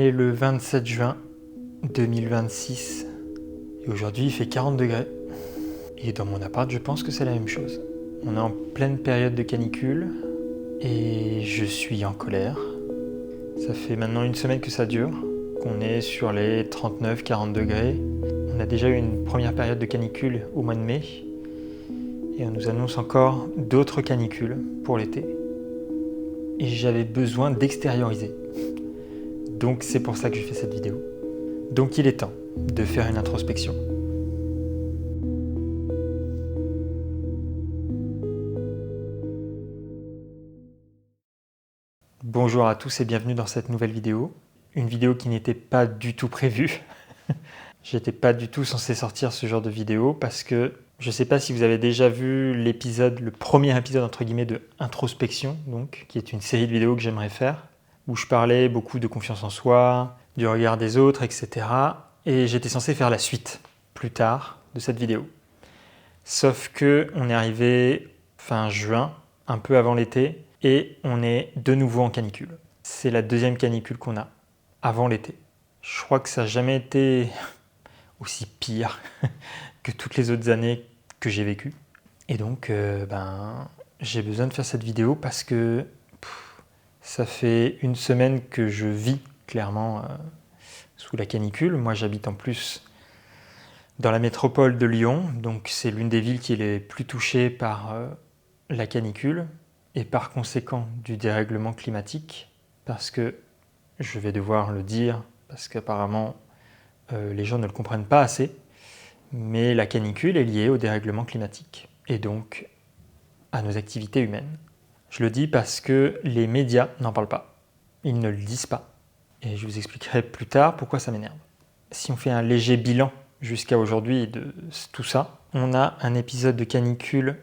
est le 27 juin 2026 et aujourd'hui il fait 40 degrés. Et dans mon appart, je pense que c'est la même chose. On est en pleine période de canicule et je suis en colère. Ça fait maintenant une semaine que ça dure, qu'on est sur les 39-40 degrés. On a déjà eu une première période de canicule au mois de mai et on nous annonce encore d'autres canicules pour l'été. Et j'avais besoin d'extérioriser. Donc c'est pour ça que je fais cette vidéo. Donc il est temps de faire une introspection. Bonjour à tous et bienvenue dans cette nouvelle vidéo. Une vidéo qui n'était pas du tout prévue. J'étais pas du tout censé sortir ce genre de vidéo parce que je sais pas si vous avez déjà vu l'épisode, le premier épisode entre guillemets de Introspection, donc, qui est une série de vidéos que j'aimerais faire, où je parlais beaucoup de confiance en soi, du regard des autres, etc. Et j'étais censé faire la suite plus tard de cette vidéo. Sauf que on est arrivé fin juin, un peu avant l'été, et on est de nouveau en canicule. C'est la deuxième canicule qu'on a avant l'été. Je crois que ça n'a jamais été aussi pire que toutes les autres années que j'ai vécues. Et donc, j'ai besoin de faire cette vidéo parce que ça fait une semaine que je vis clairement sous la canicule. Moi, j'habite en plus dans la métropole de Lyon, donc c'est l'une des villes qui est les plus touchées par la canicule et par conséquent du dérèglement climatique, parce que je vais devoir le dire, parce qu'apparemment les gens ne le comprennent pas assez, mais la canicule est liée au dérèglement climatique et donc à nos activités humaines. Je le dis parce que les médias n'en parlent pas, ils ne le disent pas, et je vous expliquerai plus tard pourquoi ça m'énerve. Si on fait un léger bilan jusqu'à aujourd'hui de tout ça, on a un épisode de canicule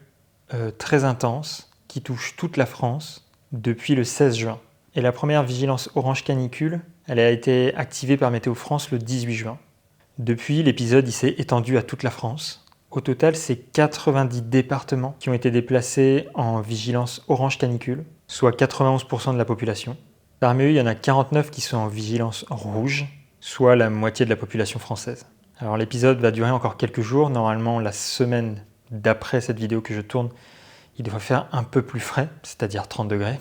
très intense qui touche toute la France depuis le 16 juin. Et la première vigilance orange canicule, elle a été activée par Météo France le 18 juin. Depuis, l'épisode il s'est étendu à toute la France. Au total, c'est 90 départements qui ont été déplacés en vigilance orange canicule, soit 91% de la population. Parmi eux, il y en a 49 qui sont en vigilance rouge, soit la moitié de la population française. Alors l'épisode va durer encore quelques jours. Normalement, la semaine d'après cette vidéo que je tourne, il devrait faire un peu plus frais, c'est-à-dire 30 degrés.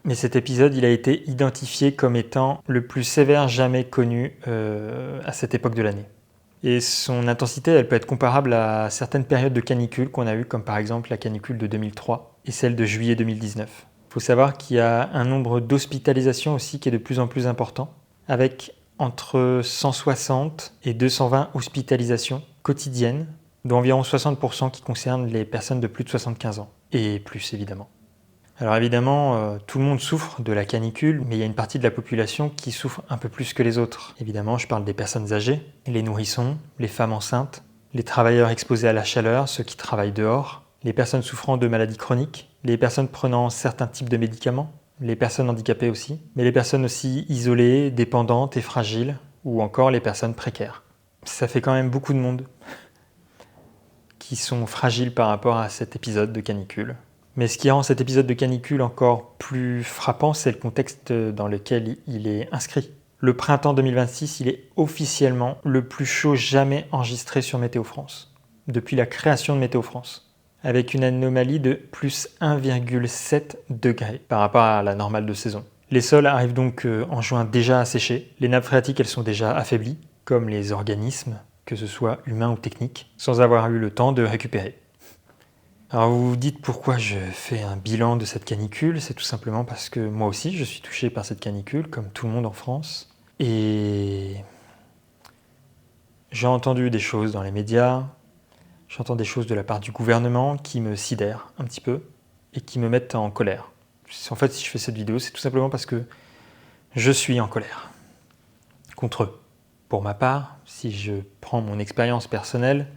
Mais cet épisode, il a été identifié comme étant le plus sévère jamais connu à cette époque de l'année. Et son intensité, elle peut être comparable à certaines périodes de canicule qu'on a eues, comme par exemple la canicule de 2003 et celle de juillet 2019. Il faut savoir qu'il y a un nombre d'hospitalisations aussi qui est de plus en plus important, avec entre 160 et 220 hospitalisations quotidiennes, dont environ 60% qui concernent les personnes de plus de 75 ans, et plus évidemment. Alors évidemment, tout le monde souffre de la canicule, mais il y a une partie de la population qui souffre un peu plus que les autres. Évidemment, je parle des personnes âgées, les nourrissons, les femmes enceintes, les travailleurs exposés à la chaleur, ceux qui travaillent dehors, les personnes souffrant de maladies chroniques, les personnes prenant certains types de médicaments, les personnes handicapées aussi, mais les personnes aussi isolées, dépendantes et fragiles, ou encore les personnes précaires. Ça fait quand même beaucoup de monde qui sont fragiles par rapport à cet épisode de canicule. Mais ce qui rend cet épisode de canicule encore plus frappant, c'est le contexte dans lequel il est inscrit. Le printemps 2026, il est officiellement le plus chaud jamais enregistré sur Météo France, depuis la création de Météo France, avec une anomalie de plus 1,7 degrés par rapport à la normale de saison. Les sols arrivent donc en juin déjà asséchés, les nappes phréatiques elles sont déjà affaiblies, comme les organismes, que ce soit humains ou techniques, sans avoir eu le temps de récupérer. Alors vous vous dites pourquoi je fais un bilan de cette canicule, c'est tout simplement parce que moi aussi je suis touché par cette canicule, comme tout le monde en France. Et j'ai entendu des choses dans les médias, j'entends des choses de la part du gouvernement qui me sidèrent un petit peu et qui me mettent en colère. En fait, si je fais cette vidéo, c'est tout simplement parce que je suis en colère contre eux. Pour ma part, si je prends mon expérience personnelle,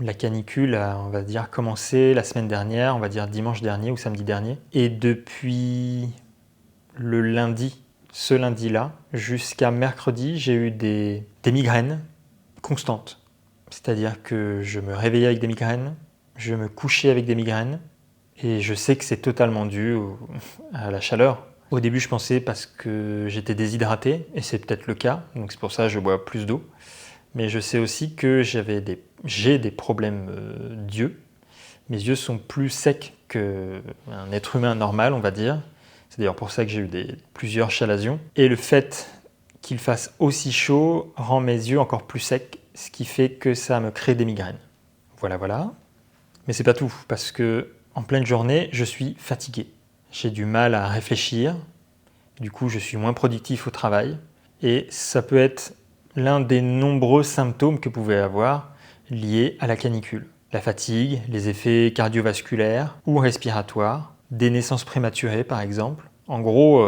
la canicule a, on va dire, commencé la semaine dernière, on va dire dimanche dernier ou samedi dernier. Et depuis le lundi, ce lundi-là, jusqu'à mercredi, j'ai eu des migraines constantes. C'est-à-dire que je me réveillais avec des migraines, je me couchais avec des migraines, et je sais que c'est totalement dû à la chaleur. Au début, je pensais parce que j'étais déshydraté, et c'est peut-être le cas, donc c'est pour ça que je bois plus d'eau. Mais je sais aussi que j'ai des problèmes d'yeux. Mes yeux sont plus secs qu'un être humain normal, on va dire. C'est d'ailleurs pour ça que j'ai eu plusieurs chalazions. Et le fait qu'il fasse aussi chaud rend mes yeux encore plus secs, ce qui fait que ça me crée des migraines. Voilà. Mais c'est pas tout, parce que en pleine journée, je suis fatigué. J'ai du mal à réfléchir, du coup je suis moins productif au travail, et ça peut être l'un des nombreux symptômes que vous pouvez avoir liés à la canicule. La fatigue, les effets cardiovasculaires ou respiratoires, des naissances prématurées par exemple. En gros,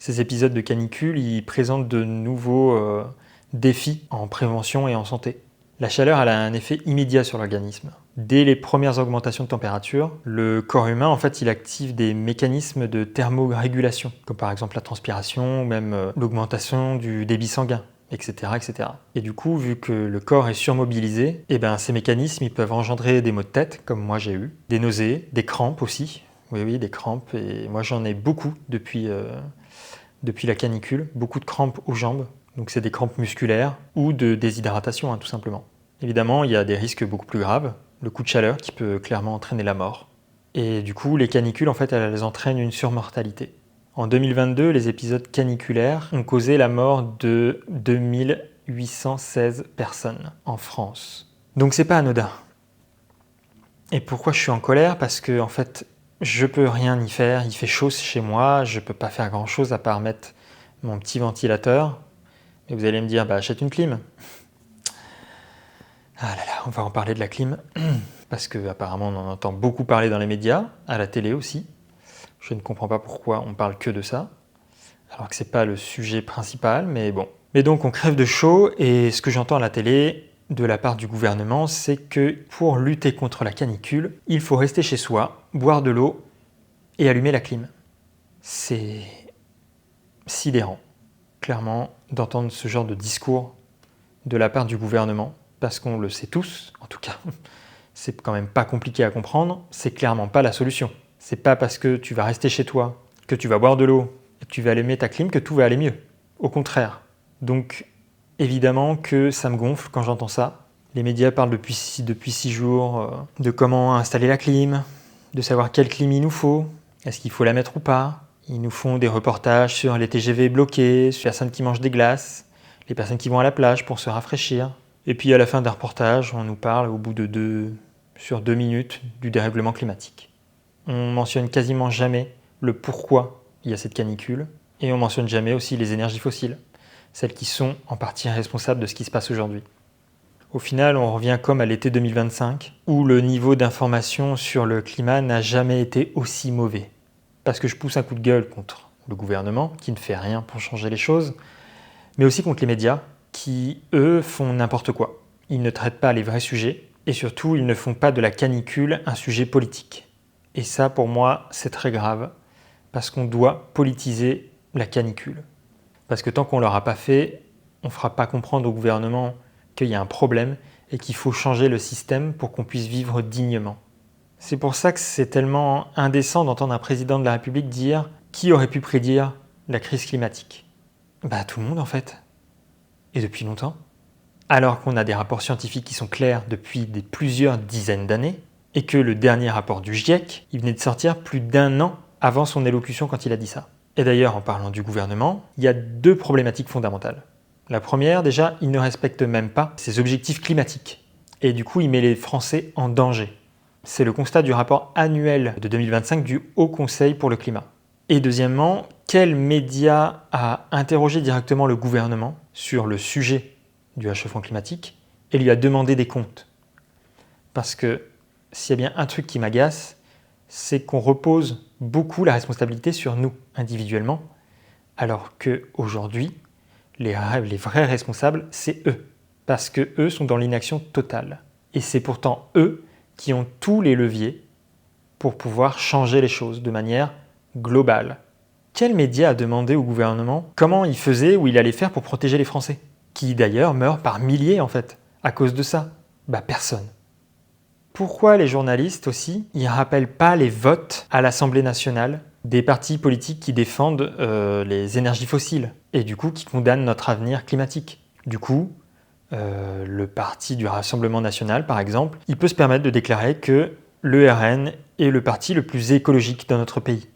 ces épisodes de canicule, ils présentent de nouveaux défis en prévention et en santé. La chaleur, elle a un effet immédiat sur l'organisme. Dès les premières augmentations de température, le corps humain, en fait, il active des mécanismes de thermorégulation, comme par exemple la transpiration ou même l'augmentation du débit sanguin, etc., etc. Et du coup, vu que le corps est surmobilisé, ces mécanismes, ils peuvent engendrer des maux de tête, comme moi j'ai eu, des nausées, des crampes aussi. Oui, des crampes. Et moi, j'en ai beaucoup depuis la canicule, beaucoup de crampes aux jambes. Donc c'est des crampes musculaires ou de déshydratation, tout simplement. Évidemment, il y a des risques beaucoup plus graves, le coup de chaleur qui peut clairement entraîner la mort. Et du coup, les canicules, en fait, elles entraînent une surmortalité. En 2022, les épisodes caniculaires ont causé la mort de 2816 personnes en France. Donc c'est pas anodin. Et pourquoi je suis en colère? Parce que, en fait, je peux rien y faire, il fait chaud chez moi, je peux pas faire grand chose à part mettre mon petit ventilateur. Et vous allez me dire, achète une clim. Ah là là, on va en parler de la clim, parce qu'apparemment on en entend beaucoup parler dans les médias, à la télé aussi. Je ne comprends pas pourquoi on parle que de ça, alors que c'est pas le sujet principal, mais bon. Mais donc on crève de chaud, et ce que j'entends à la télé, de la part du gouvernement, c'est que pour lutter contre la canicule, il faut rester chez soi, boire de l'eau et allumer la clim. C'est sidérant, clairement, d'entendre ce genre de discours de la part du gouvernement, parce qu'on le sait tous, en tout cas, c'est quand même pas compliqué à comprendre, c'est clairement pas la solution. C'est pas parce que tu vas rester chez toi, que tu vas boire de l'eau et que tu vas allumer ta clim que tout va aller mieux. Au contraire. Donc, évidemment que ça me gonfle quand j'entends ça. Les médias parlent depuis 6 jours de comment installer la clim, de savoir quelle clim il nous faut, est-ce qu'il faut la mettre ou pas. Ils nous font des reportages sur les TGV bloqués, sur les personnes qui mangent des glaces, les personnes qui vont à la plage pour se rafraîchir. Et puis à la fin d'un reportage, on nous parle au bout de 2 minutes du dérèglement climatique. On mentionne quasiment jamais le pourquoi il y a cette canicule, et on mentionne jamais aussi les énergies fossiles, celles qui sont en partie responsables de ce qui se passe aujourd'hui. Au final, on revient comme à l'été 2025, où le niveau d'information sur le climat n'a jamais été aussi mauvais. Parce que je pousse un coup de gueule contre le gouvernement, qui ne fait rien pour changer les choses, mais aussi contre les médias, qui, eux, font n'importe quoi. Ils ne traitent pas les vrais sujets, et surtout, ils ne font pas de la canicule un sujet politique. Et ça, pour moi, c'est très grave, parce qu'on doit politiser la canicule. Parce que tant qu'on ne l'aura pas fait, on ne fera pas comprendre au gouvernement qu'il y a un problème et qu'il faut changer le système pour qu'on puisse vivre dignement. C'est pour ça que c'est tellement indécent d'entendre un président de la République dire « Qui aurait pu prédire la crise climatique ?» Tout le monde en fait. Et depuis longtemps. Alors qu'on a des rapports scientifiques qui sont clairs depuis plusieurs dizaines d'années, et que le dernier rapport du GIEC, il venait de sortir plus d'1 an avant son élocution quand il a dit ça. Et d'ailleurs, en parlant du gouvernement, il y a 2 problématiques fondamentales. La première, déjà, il ne respecte même pas ses objectifs climatiques. Et du coup, il met les Français en danger. C'est le constat du rapport annuel de 2025 du Haut Conseil pour le climat. Et deuxièmement, quel média a interrogé directement le gouvernement sur le sujet du réchauffement climatique et lui a demandé des comptes? Parce que s'il y a bien un truc qui m'agace, c'est qu'on repose beaucoup la responsabilité sur nous, individuellement, alors qu'aujourd'hui, les vrais responsables, c'est eux. Parce qu'eux sont dans l'inaction totale. Et c'est pourtant eux qui ont tous les leviers pour pouvoir changer les choses de manière globale. Quel média a demandé au gouvernement comment il faisait ou il allait faire pour protéger les Français? Qui d'ailleurs meurent par milliers en fait, à cause de ça. Personne. Pourquoi les journalistes aussi, ils rappellent pas les votes à l'Assemblée nationale des partis politiques qui défendent les énergies fossiles et du coup qui condamnent notre avenir climatique. Du coup, le parti du Rassemblement national, par exemple, il peut se permettre de déclarer que le RN est le parti le plus écologique dans notre pays.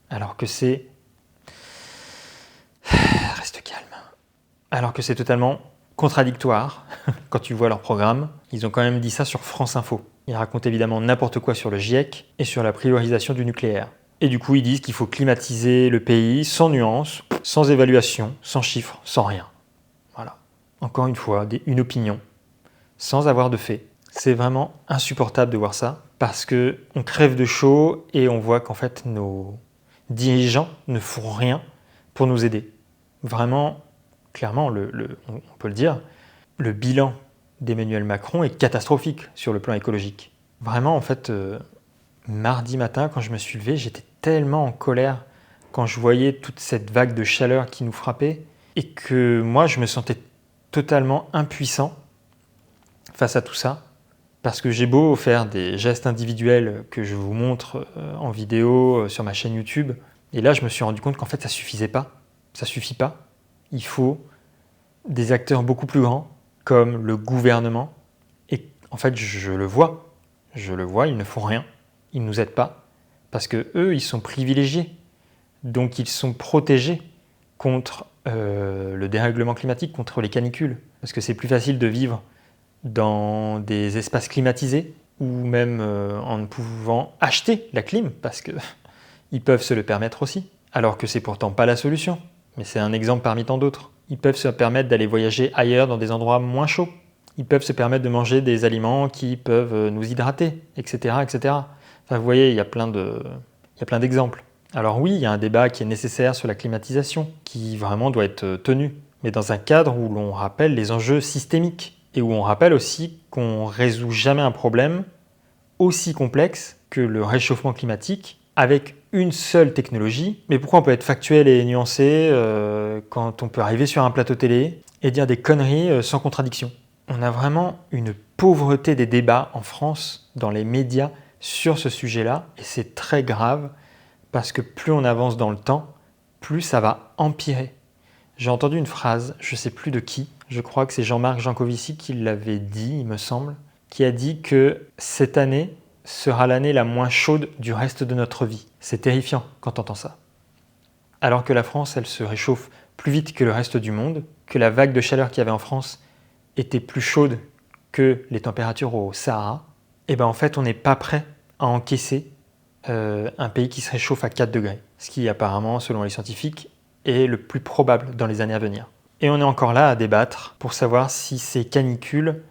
Alors que c'est... Reste calme. Alors que c'est totalement contradictoire quand tu vois leur programme. Ils ont quand même dit ça sur France Info. Ils racontent évidemment n'importe quoi sur le GIEC et sur la priorisation du nucléaire. Et du coup, ils disent qu'il faut climatiser le pays sans nuance, sans évaluation, sans chiffres, sans rien. Voilà. Encore une fois, une opinion, sans avoir de faits. C'est vraiment insupportable de voir ça, parce qu'on crève de chaud et on voit qu'en fait, nos dirigeants ne font rien pour nous aider. Vraiment, clairement, on peut le dire, le bilan d'Emmanuel Macron est catastrophique sur le plan écologique. Vraiment, en fait, mardi matin, quand je me suis levé, j'étais tellement en colère quand je voyais toute cette vague de chaleur qui nous frappait et que moi, je me sentais totalement impuissant face à tout ça. Parce que j'ai beau faire des gestes individuels que je vous montre en vidéo sur ma chaîne YouTube, et là, je me suis rendu compte qu'en fait, ça suffisait pas. Ça suffit pas. Il faut des acteurs beaucoup plus grands, comme le gouvernement. Et en fait, je le vois, ils ne font rien. Ils ne nous aident pas. Parce que eux, ils sont privilégiés. Donc, ils sont protégés contre le dérèglement climatique, contre les canicules. Parce que c'est plus facile de vivre dans des espaces climatisés ou même en ne pouvant acheter la clim parce qu'ils peuvent se le permettre aussi. Alors que c'est pourtant pas la solution. Mais c'est un exemple parmi tant d'autres. Ils peuvent se permettre d'aller voyager ailleurs dans des endroits moins chauds. Ils peuvent se permettre de manger des aliments qui peuvent nous hydrater, etc. etc. Enfin, vous voyez, il y a plein d'exemples. Alors oui, il y a un débat qui est nécessaire sur la climatisation, qui vraiment doit être tenu, mais dans un cadre où l'on rappelle les enjeux systémiques et où on rappelle aussi qu'on ne résout jamais un problème aussi complexe que le réchauffement climatique avec une seule technologie. Mais pourquoi on peut être factuel et nuancé quand on peut arriver sur un plateau télé et dire des conneries sans contradiction? On a vraiment une pauvreté des débats en France, dans les médias, sur ce sujet-là, et c'est très grave, parce que plus on avance dans le temps, plus ça va empirer. J'ai entendu une phrase, je ne sais plus de qui, je crois que c'est Jean-Marc Jancovici qui l'avait dit, il me semble, qui a dit que cette année sera l'année la moins chaude du reste de notre vie. C'est terrifiant quand on entend ça. Alors que la France, elle se réchauffe plus vite que le reste du monde, que la vague de chaleur qu'il y avait en France était plus chaude que les températures au Sahara, et bien en fait on n'est pas prêt à encaisser un pays qui se réchauffe à 4 degrés. Ce qui apparemment, selon les scientifiques, est le plus probable dans les années à venir. Et on est encore là à débattre pour savoir si ces canicules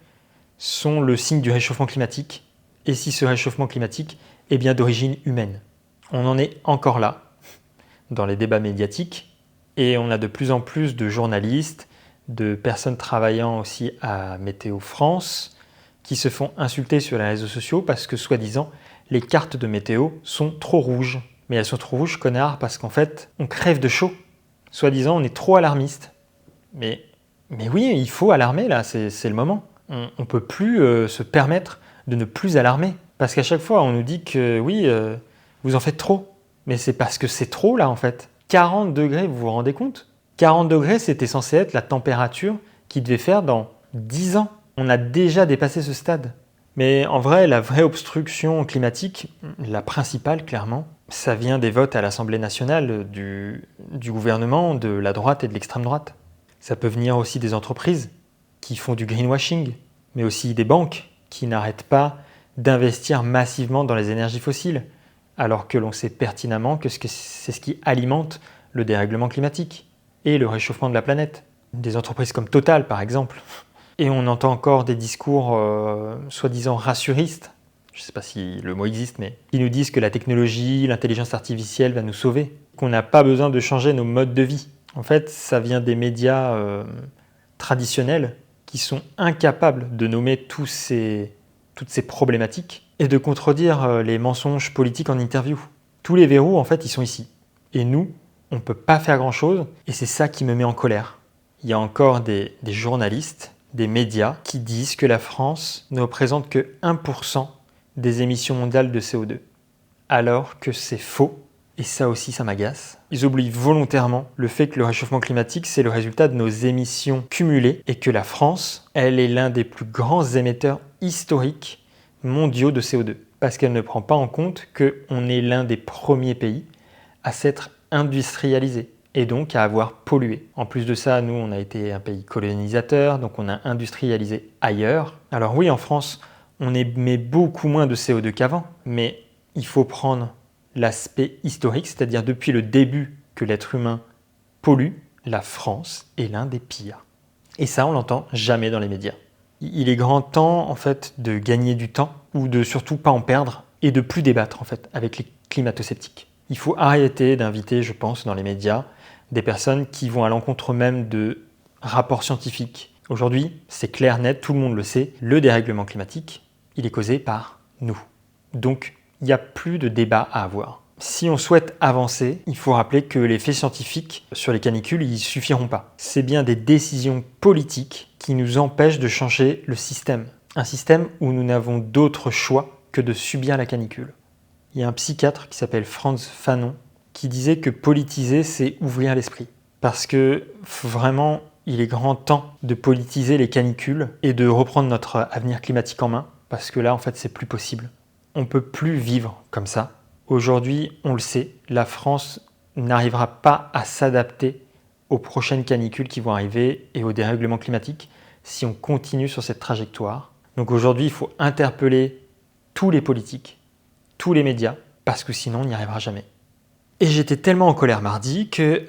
sont le signe du réchauffement climatique et si ce réchauffement climatique est bien d'origine humaine. On en est encore là dans les débats médiatiques et on a de plus en plus de journalistes, de personnes travaillant aussi à Météo France qui se font insulter sur les réseaux sociaux parce que, soi-disant, les cartes de météo sont trop rouges. Mais elles sont trop rouges, connard, parce qu'en fait, on crève de chaud. Soi-disant, on est trop alarmiste. Mais oui, il faut alarmer, là, c'est le moment. On ne peut plus se permettre de ne plus alarmer. Parce qu'à chaque fois, on nous dit que oui, vous en faites trop. Mais c'est parce que c'est trop, là, en fait. 40 degrés, vous vous rendez compte? 40 degrés, c'était censé être la température qu'il devait faire dans 10 ans. On a déjà dépassé ce stade. Mais en vrai, la vraie obstruction climatique, la principale clairement, ça vient des votes à l'Assemblée nationale du gouvernement, de la droite et de l'extrême droite. Ça peut venir aussi des entreprises qui font du greenwashing, mais aussi des banques qui n'arrêtent pas d'investir massivement dans les énergies fossiles, alors que l'on sait pertinemment que c'est ce qui alimente le dérèglement climatique et le réchauffement de la planète. Des entreprises comme Total, par exemple. Et on entend encore des discours soi-disant rassuristes, je ne sais pas si le mot existe, mais qui nous disent que la technologie, l'intelligence artificielle va nous sauver, qu'on n'a pas besoin de changer nos modes de vie. En fait, ça vient des médias traditionnels qui sont incapables de nommer toutes ces problématiques et de contredire les mensonges politiques en interview. Tous les verrous, en fait, ils sont ici. Et nous, on ne peut pas faire grand-chose, et c'est ça qui me met en colère. Il y a encore des journalistes, des médias qui disent que la France ne représente que 1% des émissions mondiales de CO2. Alors que c'est faux. Et ça aussi, ça m'agace. Ils oublient volontairement le fait que le réchauffement climatique, c'est le résultat de nos émissions cumulées et que la France, elle est l'un des plus grands émetteurs historiques mondiaux de CO2. Parce qu'elle ne prend pas en compte qu'on est l'un des premiers pays à s'être industrialisé et donc à avoir pollué. En plus de ça, nous, on a été un pays colonisateur, donc on a industrialisé ailleurs. Alors oui, en France, on émet beaucoup moins de CO2 qu'avant, mais il faut prendre l'aspect historique, c'est-à-dire depuis le début que l'être humain pollue, la France est l'un des pires. Et ça, on l'entend jamais dans les médias. Il est grand temps, en fait, de gagner du temps, ou de surtout pas en perdre, et de plus débattre, en fait, avec les climato-sceptiques. Il faut arrêter d'inviter, je pense, dans les médias, des personnes qui vont à l'encontre même de rapports scientifiques. Aujourd'hui, c'est clair, net, tout le monde le sait, le dérèglement climatique, il est causé par nous. Donc, il n'y a plus de débat à avoir. Si on souhaite avancer, il faut rappeler que les faits scientifiques sur les canicules, ils ne suffiront pas. C'est bien des décisions politiques qui nous empêchent de changer le système. Un système où nous n'avons d'autre choix que de subir la canicule. Il y a un psychiatre qui s'appelle Frantz Fanon qui disait que politiser, c'est ouvrir l'esprit. Parce que vraiment, il est grand temps de politiser les canicules et de reprendre notre avenir climatique en main. Parce que là, en fait, c'est plus possible. On ne peut plus vivre comme ça. Aujourd'hui, on le sait, la France n'arrivera pas à s'adapter aux prochaines canicules qui vont arriver et au dérèglement climatique si on continue sur cette trajectoire. Donc aujourd'hui, il faut interpeller tous les politiques, tous les médias, parce que sinon, on n'y arrivera jamais. Et j'étais tellement en colère mardi que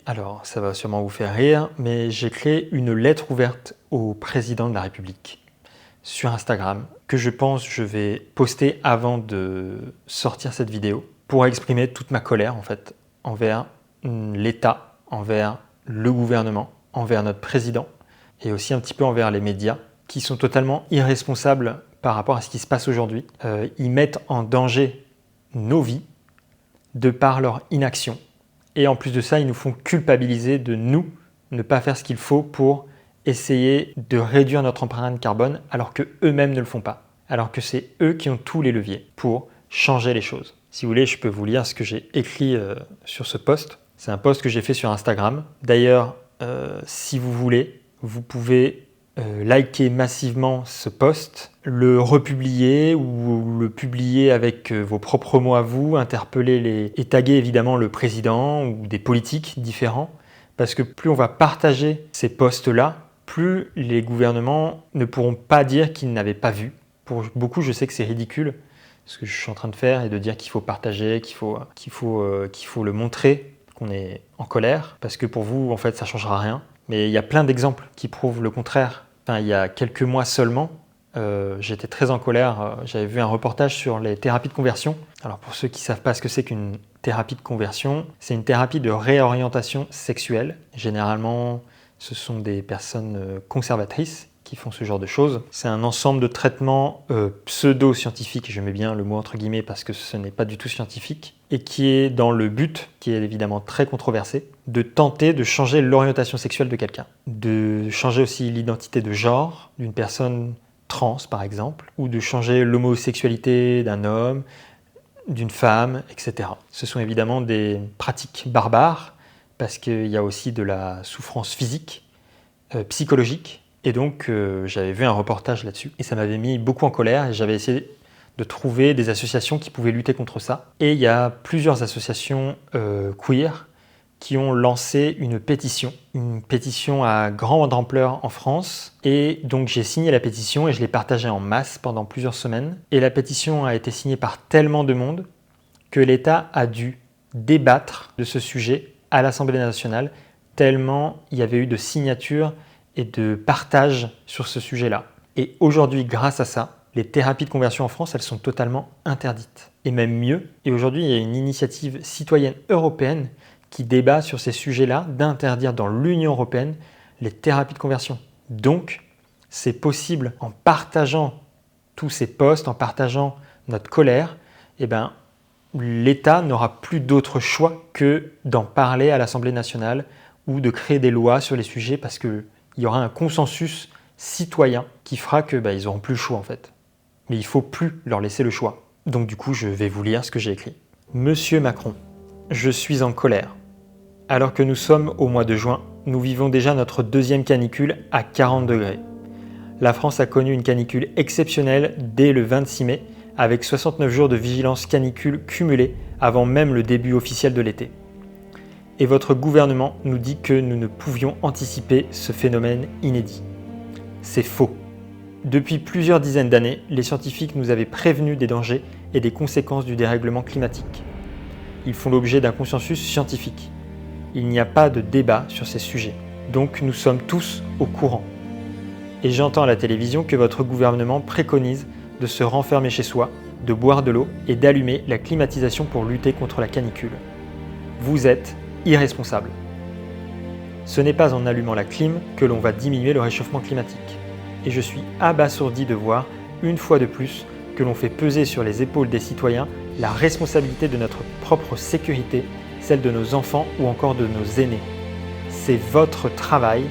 alors ça va sûrement vous faire rire, mais j'ai créé une lettre ouverte au président de la République sur Instagram, que je vais poster avant de sortir cette vidéo, pour exprimer toute ma colère en fait, envers l'État, envers le gouvernement, envers notre président, et aussi un petit peu envers les médias, qui sont totalement irresponsables par rapport à ce qui se passe aujourd'hui. Ils mettent en danger nos vies de par leur inaction. Et en plus de ça, ils nous font culpabiliser de nous ne pas faire ce qu'il faut pour essayer de réduire notre empreinte carbone alors qu'eux-mêmes ne le font pas. Alors que c'est eux qui ont tous les leviers pour changer les choses. Si vous voulez, je peux vous lire ce que j'ai écrit sur ce post. C'est un post que j'ai fait sur Instagram. D'ailleurs, si vous voulez, vous pouvez liker massivement ce post, le republier ou le publier avec vos propres mots à vous, interpeller et taguer évidemment le président ou des politiques différents. Parce que plus on va partager ces posts-là, plus les gouvernements ne pourront pas dire qu'ils n'avaient pas vu. Pour beaucoup, je sais que c'est ridicule, ce que je suis en train de faire, et de dire qu'il faut partager, qu'il faut le montrer, qu'on est en colère, parce que pour vous, en fait, ça ne changera rien. Mais il y a plein d'exemples qui prouvent le contraire. Enfin, il y a quelques mois seulement, j'étais très en colère. J'avais vu un reportage sur les thérapies de conversion. Alors pour ceux qui ne savent pas ce que c'est qu'une thérapie de conversion, c'est une thérapie de réorientation sexuelle. Généralement, ce sont des personnes conservatrices qui font ce genre de choses. C'est un ensemble de traitements pseudo-scientifiques, je mets bien le mot entre guillemets parce que ce n'est pas du tout scientifique, et qui est dans le but, qui est évidemment très controversé, de tenter de changer l'orientation sexuelle de quelqu'un. De changer aussi l'identité de genre d'une personne trans par exemple, ou de changer l'homosexualité d'un homme, d'une femme, etc. Ce sont évidemment des pratiques barbares, parce qu'il y a aussi de la souffrance physique, psychologique, et donc j'avais vu un reportage là-dessus, et ça m'avait mis beaucoup en colère, et j'avais essayé de trouver des associations qui pouvaient lutter contre ça. Et il y a plusieurs associations queer qui ont lancé une pétition à grande ampleur en France. Et donc j'ai signé la pétition et je l'ai partagée en masse pendant plusieurs semaines. Et la pétition a été signée par tellement de monde que l'État a dû débattre de ce sujet à l'Assemblée nationale, tellement il y avait eu de signatures et de partages sur ce sujet-là. Et aujourd'hui, grâce à ça, les thérapies de conversion en France, elles sont totalement interdites. Et même mieux, et aujourd'hui, il y a une initiative citoyenne européenne qui débat sur ces sujets-là, d'interdire dans l'Union européenne les thérapies de conversion. Donc, c'est possible, en partageant tous ces posts, en partageant notre colère, l'État n'aura plus d'autre choix que d'en parler à l'Assemblée nationale ou de créer des lois sur les sujets, parce qu'il y aura un consensus citoyen qui fera qu'ils n'auront plus le choix en fait. Mais il ne faut plus leur laisser le choix. Donc du coup, je vais vous lire ce que j'ai écrit. Monsieur Macron, je suis en colère. Alors que nous sommes au mois de juin, nous vivons déjà notre deuxième canicule à 40 degrés. La France a connu une canicule exceptionnelle dès le 26 mai, avec 69 jours de vigilance canicule cumulés avant même le début officiel de l'été. Et votre gouvernement nous dit que nous ne pouvions anticiper ce phénomène inédit. C'est faux. Depuis plusieurs dizaines d'années, les scientifiques nous avaient prévenus des dangers et des conséquences du dérèglement climatique. Ils font l'objet d'un consensus scientifique. Il n'y a pas de débat sur ces sujets, donc nous sommes tous au courant. Et j'entends à la télévision que votre gouvernement préconise de se renfermer chez soi, de boire de l'eau et d'allumer la climatisation pour lutter contre la canicule. Vous êtes irresponsable. Ce n'est pas en allumant la clim que l'on va diminuer le réchauffement climatique. Et je suis abasourdi de voir, une fois de plus, que l'on fait peser sur les épaules des citoyens la responsabilité de notre propre sécurité, celle de nos enfants ou encore de nos aînés. C'est votre travail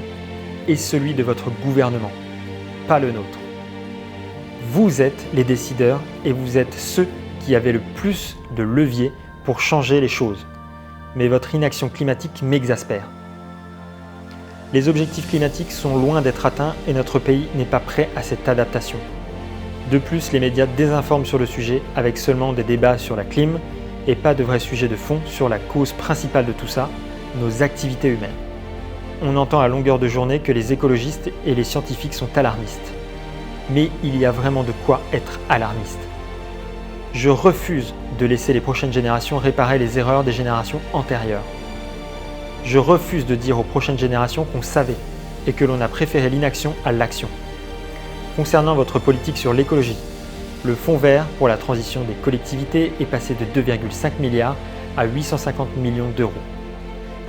et celui de votre gouvernement, pas le nôtre. Vous êtes les décideurs et vous êtes ceux qui avez le plus de levier pour changer les choses. Mais votre inaction climatique m'exaspère. Les objectifs climatiques sont loin d'être atteints et notre pays n'est pas prêt à cette adaptation. De plus, les médias désinforment sur le sujet avec seulement des débats sur la clim et pas de vrais sujets de fond sur la cause principale de tout ça, nos activités humaines. On entend à longueur de journée que les écologistes et les scientifiques sont alarmistes. Mais il y a vraiment de quoi être alarmiste. Je refuse de laisser les prochaines générations réparer les erreurs des générations antérieures. Je refuse de dire aux prochaines générations qu'on savait et que l'on a préféré l'inaction à l'action. Concernant votre politique sur l'écologie, le fonds vert pour la transition des collectivités est passé de 2,5 milliards à 850 millions d'euros.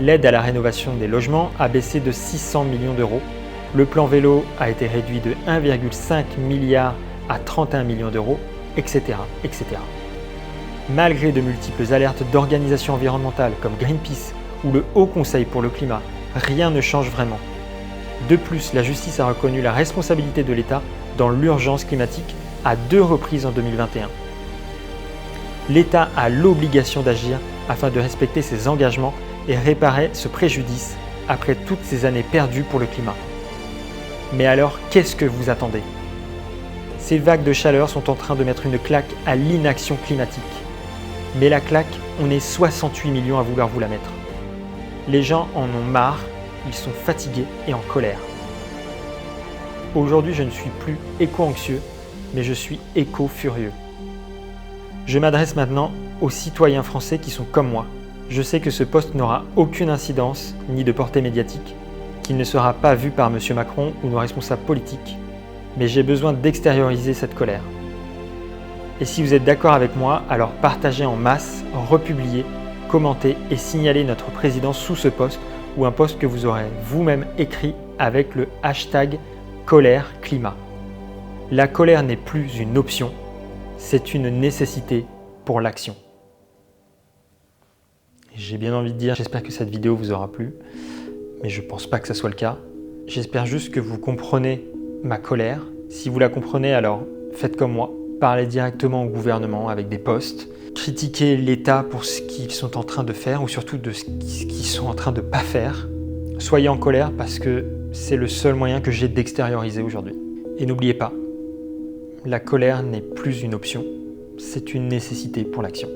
L'aide à la rénovation des logements a baissé de 600 millions d'euros. Le plan vélo a été réduit de 1,5 milliard à 31 millions d'euros, etc., etc. Malgré de multiples alertes d'organisations environnementales comme Greenpeace ou le Haut Conseil pour le climat, rien ne change vraiment. De plus, la justice a reconnu la responsabilité de l'État dans l'urgence climatique à 2 reprises en 2021. L'État a l'obligation d'agir afin de respecter ses engagements et réparer ce préjudice après toutes ces années perdues pour le climat. Mais alors, qu'est-ce que vous attendez? Ces vagues de chaleur sont en train de mettre une claque à l'inaction climatique. Mais la claque, on est 68 millions à vouloir vous la mettre. Les gens en ont marre, ils sont fatigués et en colère. Aujourd'hui, je ne suis plus éco-anxieux, mais je suis éco-furieux. Je m'adresse maintenant aux citoyens français qui sont comme moi. Je sais que ce post n'aura aucune incidence ni de portée médiatique, qu'il ne sera pas vu par M. Macron ou nos responsables politiques, mais j'ai besoin d'extérioriser cette colère. Et si vous êtes d'accord avec moi, alors partagez en masse, republiez, commentez et signalez notre président sous ce post ou un post que vous aurez vous-même écrit avec le hashtag colère climat. La colère n'est plus une option, c'est une nécessité pour l'action. J'ai bien envie de dire, j'espère que cette vidéo vous aura plu, mais je pense pas que ce soit le cas. J'espère juste que vous comprenez ma colère. Si vous la comprenez, alors faites comme moi. Parlez directement au gouvernement avec des posts. Critiquez l'État pour ce qu'ils sont en train de faire ou surtout de ce qu'ils sont en train de pas faire. Soyez en colère parce que c'est le seul moyen que j'ai d'extérioriser aujourd'hui. Et n'oubliez pas, la colère n'est plus une option, c'est une nécessité pour l'action.